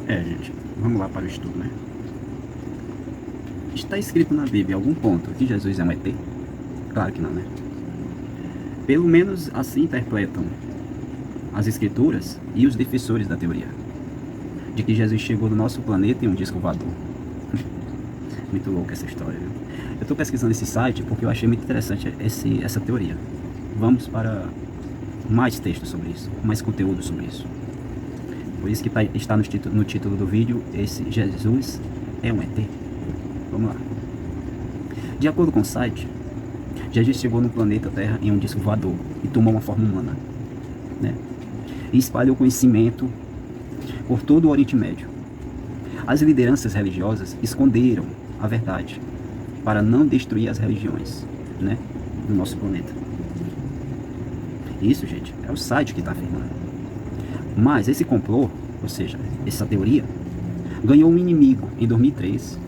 Gente, vamos lá para o estudo, né? Está escrito na Bíblia em algum ponto que Jesus é um ET? Claro que não, né? Pelo menos assim interpretam as escrituras e os defensores da teoria de que Jesus chegou no nosso planeta em um disco voador. Muito louca essa história, viu? Eu estou pesquisando esse site porque eu achei muito interessante essa teoria. Vamos para mais textos sobre isso, mais conteúdo sobre isso. Por isso que está no título do vídeo, esse Jesus é um ET. Vamos lá. De acordo com o site, Jesus chegou no planeta Terra em um disco voador e tomou uma forma humana, né? E espalhou conhecimento por todo o Oriente Médio. As lideranças religiosas esconderam a verdade para não destruir as religiões, né, do nosso planeta. Isso, gente, é o site que está afirmando. Mas esse complô, ou seja, essa teoria, ganhou um inimigo em 2003.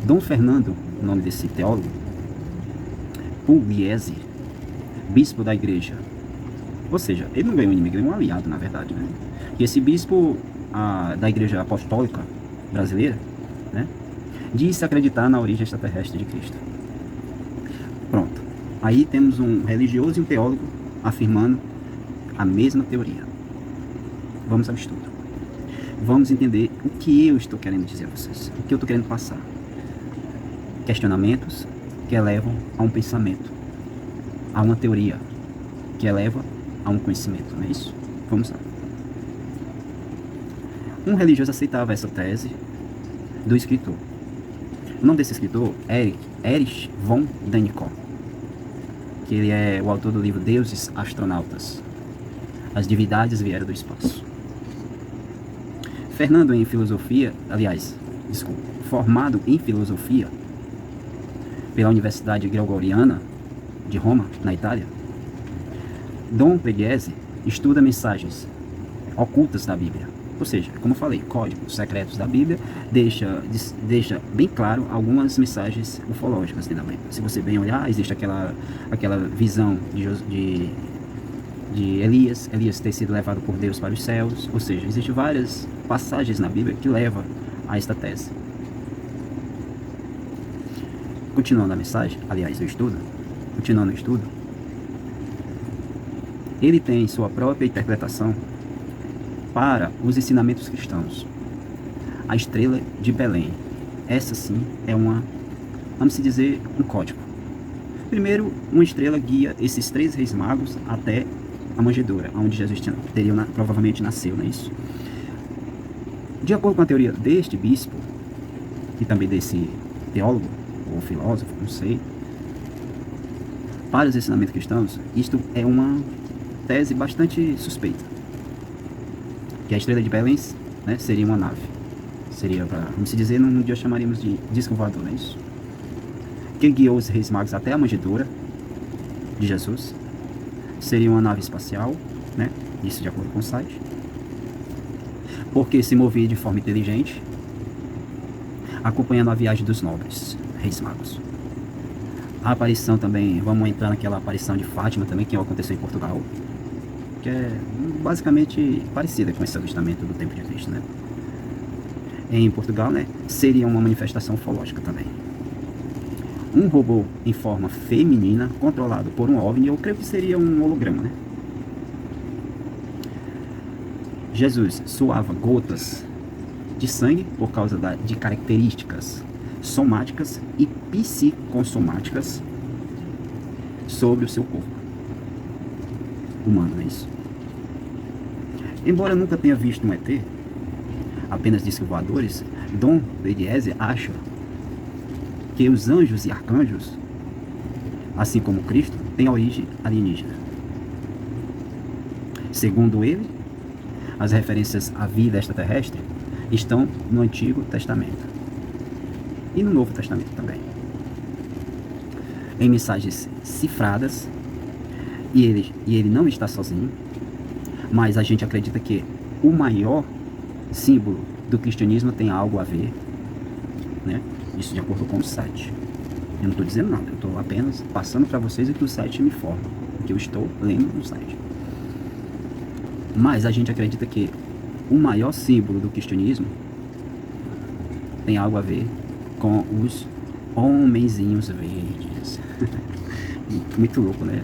Dom Fernando, o nome desse teólogo, Pugliese, bispo da igreja. Ou seja, ele não ganhou um inimigo, ele ganhou um aliado, na verdade, né? E esse bispo da igreja apostólica brasileira, né, disse acreditar na origem extraterrestre de Cristo. Pronto. Aí temos um religioso e um teólogo afirmando a mesma teoria. Vamos ao estudo. Vamos entender o que eu estou querendo dizer a vocês, o que eu estou querendo passar. Questionamentos que levam a um pensamento, a uma teoria que leva a um conhecimento, não é isso? Vamos lá. Um religioso aceitava essa tese do escritor. O nome desse escritor é Erich von Däniken, que ele é o autor do livro Deuses Astronautas. As divindades vieram do espaço. Formado em filosofia pela Universidade Gregoriana de Roma, na Itália, Dom Pugliese estuda mensagens ocultas da Bíblia. Ou seja, como eu falei, códigos secretos da Bíblia deixa bem claro algumas mensagens ufológicas dentro da Bíblia. Se você bem olhar, existe aquela visão de Elias ter sido levado por Deus para os céus. Ou seja, existem várias passagens na Bíblia que levam a esta tese. Continuando a mensagem, aliás, continuando o estudo, ele tem sua própria interpretação para os ensinamentos cristãos. A estrela de Belém, essa sim é vamos dizer, um código. Primeiro, uma estrela guia esses 3 reis magos até a manjedoura, onde Jesus provavelmente nasceu, não é isso? De acordo com a teoria deste bispo, e também desse teólogo, ou filósofo, não sei, para os ensinamentos cristãos, isto é uma tese bastante suspeita. Que a estrela de Belém, né, seria uma nave. Seria, vamos dizer, num dia chamaríamos de disco voador, não é isso? Que guiou os reis magos até a manjedoura de Jesus. Seria uma nave espacial, né? Isso de acordo com o site. Porque se movia de forma inteligente, acompanhando a viagem dos nobres, reis magos. A aparição também, vamos entrar naquela aparição de Fátima também, que aconteceu em Portugal, que é basicamente parecida com esse avistamento do tempo de Cristo, né? Em Portugal, né, seria uma manifestação ufológica também. Um robô em forma feminina, controlado por um OVNI, eu creio que seria um holograma, né? Jesus suava gotas de sangue por causa de características somáticas e psicossomáticas sobre o seu corpo humano, não é isso? Embora nunca tenha visto um ET, apenas discos voadores, Dom Pugliese acha que os anjos e arcanjos, assim como Cristo, têm origem alienígena. Segundo ele, as referências à vida extraterrestre estão no Antigo Testamento e no Novo Testamento também, em mensagens cifradas, e ele não está sozinho, mas a gente acredita que o maior símbolo do cristianismo tem algo a ver, né? Isso de acordo com o site. Eu não estou dizendo nada, eu estou apenas passando para vocês o que o site me informa, o que eu estou lendo no site. Mas a gente acredita que o maior símbolo do cristianismo tem algo a ver com os homenzinhos verdes. Muito louco, né?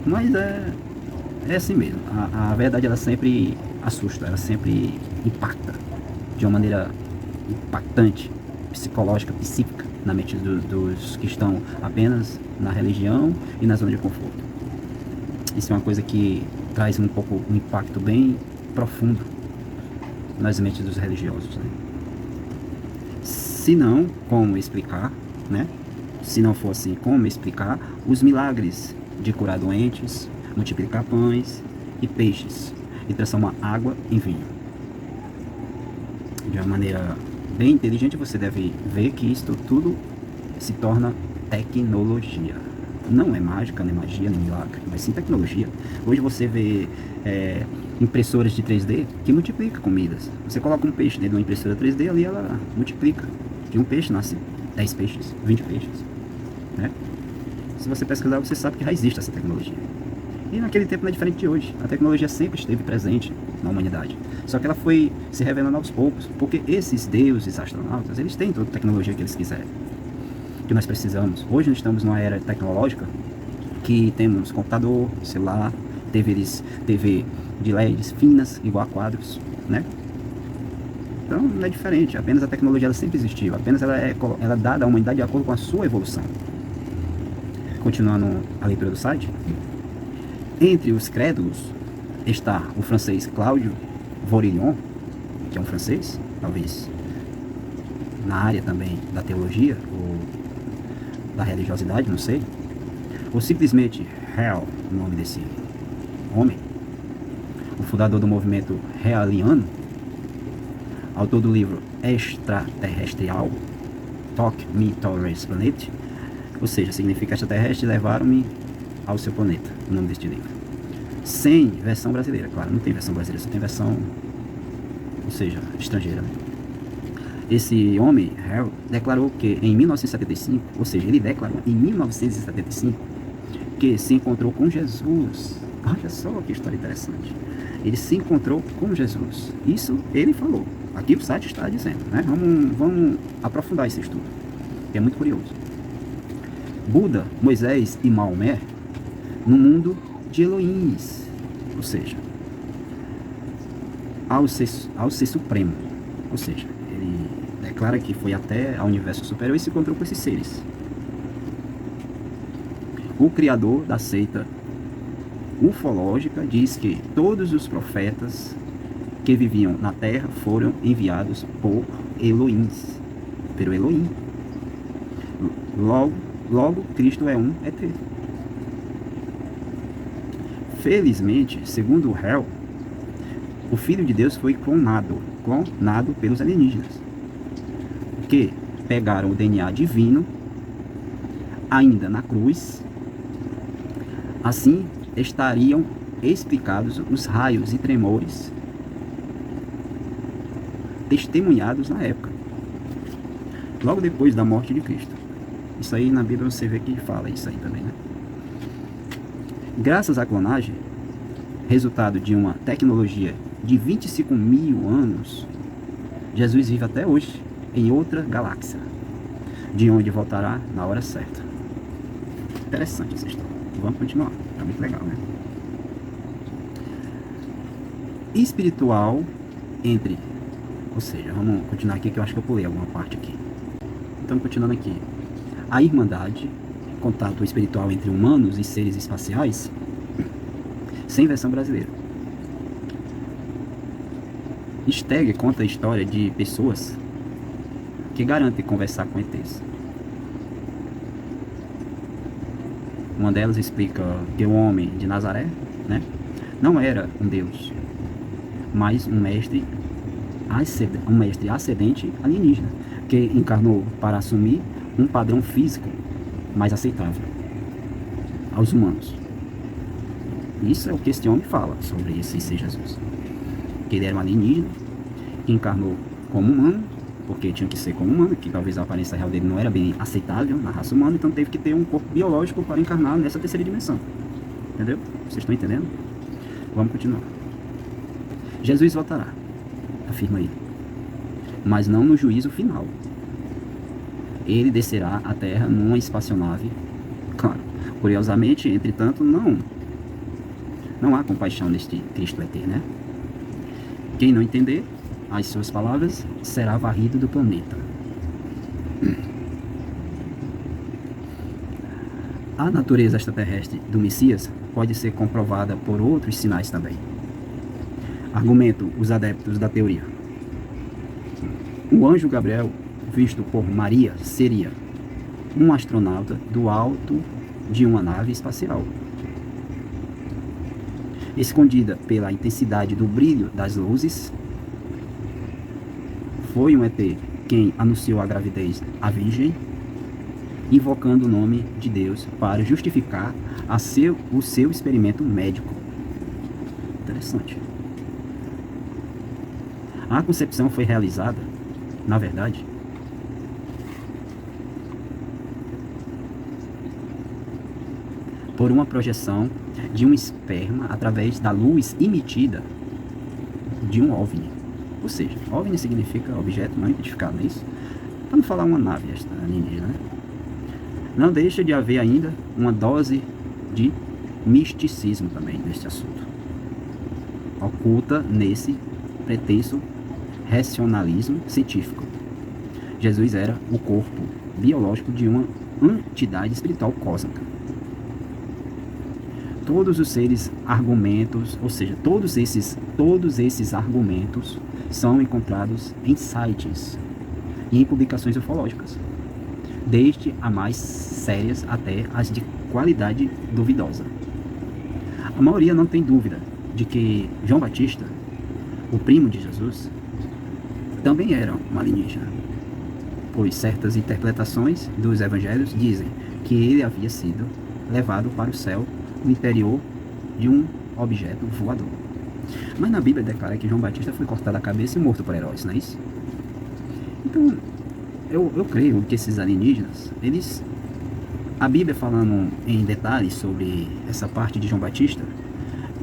Mas é assim mesmo. A verdade, ela sempre assusta, ela sempre impacta de uma maneira impactante, psicológica, psíquica, na mente dos que estão apenas na religião e na zona de conforto. Isso é uma coisa que traz um pouco um impacto bem profundo nas mentes dos religiosos, né? Se não, como explicar, né? Se não for assim, como explicar os milagres de curar doentes, multiplicar pães e peixes e transformar água em vinho? De uma maneira bem inteligente, você deve ver que isto tudo se torna tecnologia. Não é mágica, nem magia, nem milagre, mas sim tecnologia. Hoje você vê impressoras de 3D que multiplicam comidas. Você coloca um peixe dentro de uma impressora 3D, ali ela multiplica. De um peixe nasce 10 peixes, 20 peixes, né? Se você pesquisar, você sabe que já existe essa tecnologia. E naquele tempo não é diferente de hoje. A tecnologia sempre esteve presente na humanidade. Só que ela foi se revelando aos poucos, porque esses deuses astronautas, eles têm toda a tecnologia que eles quiserem, que nós precisamos. Hoje nós estamos numa era tecnológica que temos computador, celular, TV de LEDs finas, igual a quadros, né? Então não é diferente, apenas a tecnologia ela sempre existiu, apenas ela é dada à humanidade de acordo com a sua evolução. Continuando a leitura do site, entre os crédulos está o francês Claude Vorillon, que é um francês, talvez na área também da teologia ou da religiosidade, não sei, ou simplesmente Hell, o nome desse homem, o fundador do movimento Realiano, autor do livro Extraterrestrial, Took Me to This Planet, ou seja, significa extraterrestre, levaram-me ao seu planeta, o nome deste livro. Sem versão brasileira, claro, não tem versão brasileira, só tem versão, ou seja, estrangeira, né? Esse homem, Harold, declarou que em 1975, ou seja, ele declarou em 1975 que se encontrou com Jesus. Olha só que história interessante. Ele se encontrou com Jesus. Isso ele falou. Aqui o site está dizendo, né? Vamos aprofundar esse estudo, que é muito curioso. Buda, Moisés e Maomé no mundo de Elohims, ou seja, ao ser supremo, ou seja, ele declara que foi até ao universo superior e se encontrou com esses seres. O criador da seita ufológica diz que todos os profetas que viviam na Terra foram enviados por Elohims, pelo Elohim. Logo, Cristo é um ET. Felizmente, segundo o Hell, o Filho de Deus foi clonado pelos alienígenas, que pegaram o DNA divino ainda na cruz. Assim estariam explicados os raios e tremores testemunhados na época, logo depois da morte de Cristo. Isso aí na Bíblia você vê que fala isso aí também, né? Graças à clonagem, resultado de uma tecnologia de 25 mil anos, Jesus vive até hoje em outra galáxia, de onde voltará na hora certa. Interessante essa história. Vamos continuar, é muito legal, né? Espiritual ou seja, vamos continuar aqui que eu acho que eu pulei alguma parte aqui. Então, continuando aqui. A irmandade, contato espiritual entre humanos e seres espaciais, sem versão brasileira. Steg conta a história de pessoas que garantem conversar com ETs. Uma delas explica que o homem de Nazaré, né, não era um deus, mas um mestre ascendente alienígena, que encarnou para assumir um padrão físico mais aceitável aos humanos. Isso é o que este homem fala sobre esse ser Jesus. Que ele era um alienígena, que encarnou como humano, porque tinha que ser como humano, que talvez a aparência real dele não era bem aceitável na raça humana, então teve que ter um corpo biológico para encarnar nessa terceira dimensão. Entendeu? Vocês estão entendendo? Vamos continuar. Jesus voltará. afirma ele, mas não no juízo final. Ele descerá à terra numa espaçonave. Claro, curiosamente, entretanto, não há compaixão neste Cristo ET, né? Quem não entender as suas palavras será varrido do planeta. A natureza extraterrestre do Messias pode ser comprovada por outros sinais também. Argumentam os adeptos da teoria. O anjo Gabriel, visto por Maria, seria um astronauta do alto de uma nave espacial, escondida pela intensidade do brilho das luzes. Foi um ET quem anunciou a gravidez à Virgem, invocando o nome de Deus para justificar o seu experimento médico. Interessante. A concepção foi realizada, na verdade, por uma projeção de um esperma através da luz emitida de um OVNI. Ou seja, OVNI significa objeto não identificado, não é isso? Para não falar uma nave alienígena, né? Não deixa de haver ainda uma dose de misticismo também neste assunto, oculta nesse pretenso racionalismo científico. Jesus era o corpo biológico de uma entidade espiritual cósmica. Todos os seres argumentos, ou seja, todos esses argumentos são encontrados em sites e em publicações ufológicas, desde as mais sérias até as de qualidade duvidosa. A maioria não tem dúvida de que João Batista, o primo de Jesus, também era um alienígena, pois certas interpretações dos evangelhos dizem que ele havia sido levado para o céu no interior de um objeto voador. Mas na Bíblia declara que João Batista foi cortado a cabeça e morto por Herodes, não é isso? Então, eu creio que esses alienígenas, a Bíblia falando em detalhes sobre essa parte de João Batista,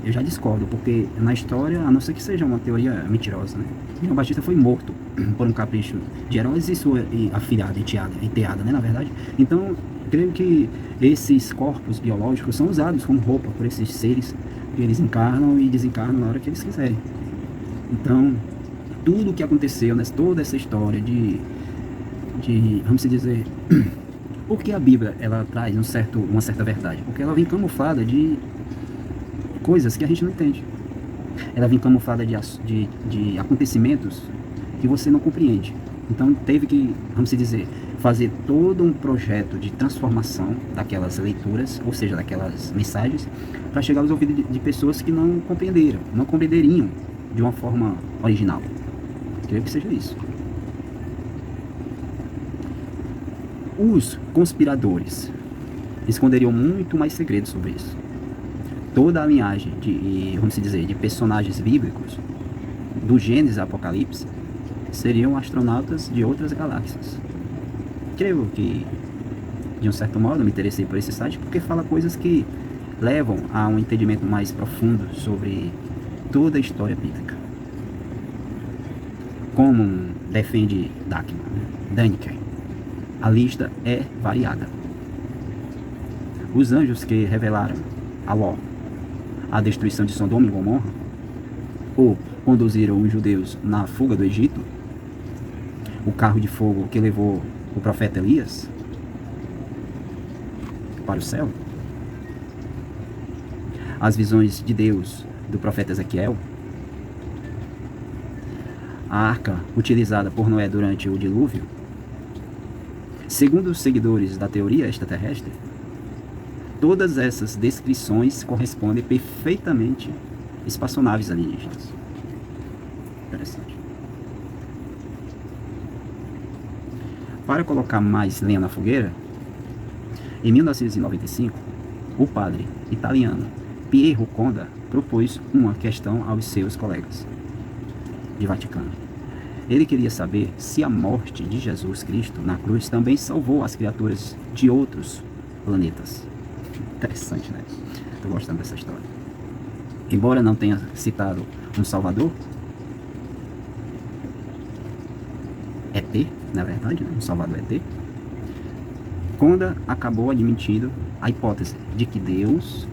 eu já discordo, porque na história, a não ser que seja uma teoria mentirosa, né? João Batista foi morto por um capricho de Herodes e sua afilhada, enteada, né, na verdade. Então, creio que esses corpos biológicos são usados como roupa por esses seres, que eles encarnam e desencarnam na hora que eles quiserem. Então, tudo o que aconteceu, toda essa história vamos dizer, por que a Bíblia ela traz uma certa verdade? Porque ela vem camuflada de coisas que a gente não entende. Ela vem camuflada de acontecimentos que você não compreende. Então teve que, vamos dizer, fazer todo um projeto de transformação daquelas leituras, ou seja, daquelas mensagens, para chegar aos ouvidos de pessoas que não compreenderiam de uma forma original. Creio que seja isso. Os conspiradores esconderiam muito mais segredos sobre isso. Toda a linhagem de personagens bíblicos, do Gênesis ao Apocalipse, seriam astronautas de outras galáxias. Creio que, de um certo modo, me interessei por esse site porque fala coisas que levam a um entendimento mais profundo sobre toda a história bíblica. Como defende Daniken, a lista é variada. Os anjos que revelaram a Ló a destruição de Sodoma e Gomorra, ou conduziram os judeus na fuga do Egito, o carro de fogo que levou o profeta Elias para o céu, as visões de Deus do profeta Ezequiel, a arca utilizada por Noé durante o dilúvio. Segundo os seguidores da teoria extraterrestre, todas essas descrições correspondem perfeitamente a espaçonaves alienígenas. Interessante. Para colocar mais lenha na fogueira, em 1995, o padre italiano Piero Conda propôs uma questão aos seus colegas de Vaticano. Ele queria saber se a morte de Jesus Cristo na cruz também salvou as criaturas de outros planetas. Interessante, né? Estou gostando dessa história. Embora não tenha citado um Salvador, ET, na verdade, né? Um salvador ET. Conda acabou admitindo a hipótese de que Deus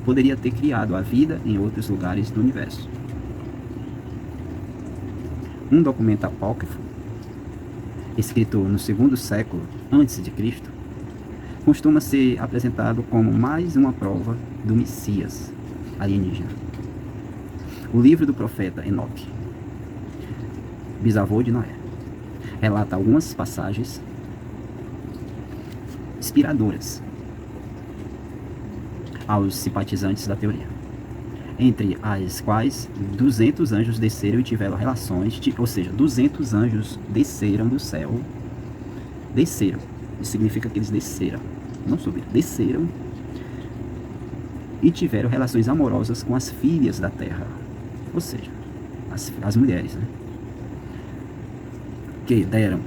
poderia ter criado a vida em outros lugares do universo. Um documento apócrifo, escrito no segundo século antes de Cristo, costuma ser apresentado como mais uma prova do Messias alienígena. O livro do profeta Enoque, bisavô de Noé, relata algumas passagens inspiradoras aos simpatizantes da teoria, entre as quais 200 anjos desceram e tiveram relações, ou seja, 200 anjos desceram do céu, desceram, isso significa que eles desceram, não subiram, desceram e tiveram relações amorosas com as filhas da terra, ou seja, as mulheres, né? Que deram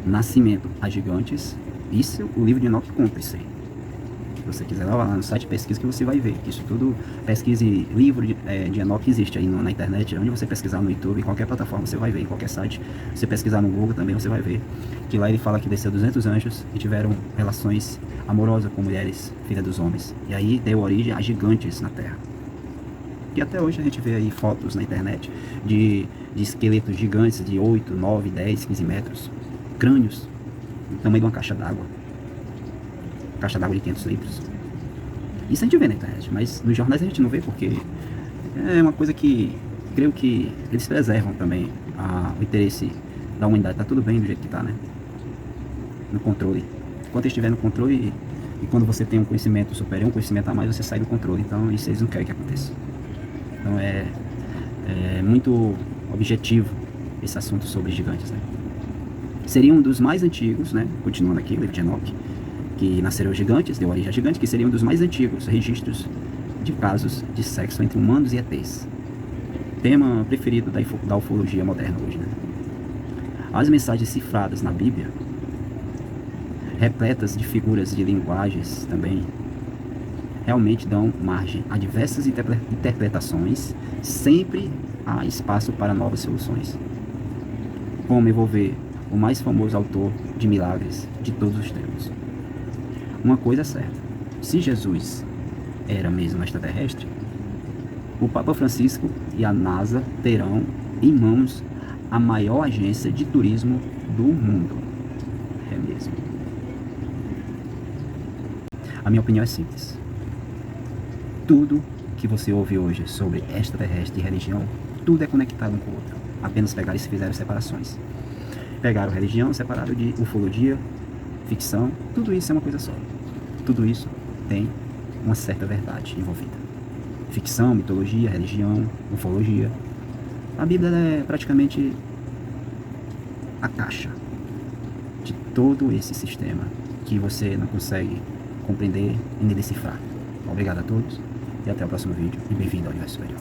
nascimento a gigantes. Isso o livro de Enoque conta isso aí. Se você quiser lá no site, pesquisa que você vai ver. Isso tudo, pesquise livro de Enoque, existe aí na internet. Onde você pesquisar no YouTube, em qualquer plataforma você vai ver, em qualquer site. Se você pesquisar no Google também você vai ver. Que lá ele fala que desceu 200 anjos e tiveram relações amorosas com mulheres, filhas dos homens. E aí deu origem a gigantes na Terra. E até hoje a gente vê aí fotos na internet de esqueletos gigantes de 8, 9, 10, 15 metros. Crânios do tamanho de uma caixa d'água. Caixa d'água de 500 litros. Isso a gente vê na internet, mas nos jornais a gente não vê porque é uma coisa que creio que eles preservam também o interesse da humanidade. Tá tudo bem do jeito que tá, né? No controle. Enquanto estiver no controle e quando você tem um conhecimento superior, um conhecimento a mais, você sai do controle. Então isso eles não querem que aconteça. Então é muito objetivo esse assunto sobre gigantes, né? Seria um dos mais antigos, né? Continuando aqui, o livro de Enoque, que nasceram gigantes, deu origem a gigantes, que seria um dos mais antigos registros de casos de sexo entre humanos e ETs. Tema preferido da ufologia moderna hoje, né? As mensagens cifradas na Bíblia, repletas de figuras de linguagens também, realmente dão margem a diversas interpretações. Sempre há espaço para novas soluções. Como envolver o mais famoso autor de milagres de todos os tempos. Uma coisa é certa: se Jesus era mesmo extraterrestre, o Papa Francisco e a NASA terão em mãos a maior agência de turismo do mundo. É mesmo. A minha opinião é simples. Tudo que você ouve hoje sobre extraterrestre e religião, tudo é conectado um com o outro. Apenas pegaram e se fizeram separações. Pegaram religião, separaram de ufologia, ficção, tudo isso é uma coisa só. Tudo isso tem uma certa verdade envolvida. Ficção, mitologia, religião, ufologia. A Bíblia é praticamente a caixa de todo esse sistema que você não consegue compreender e nem decifrar. Obrigado a todos e até o próximo vídeo e bem-vindo ao Universo Superior.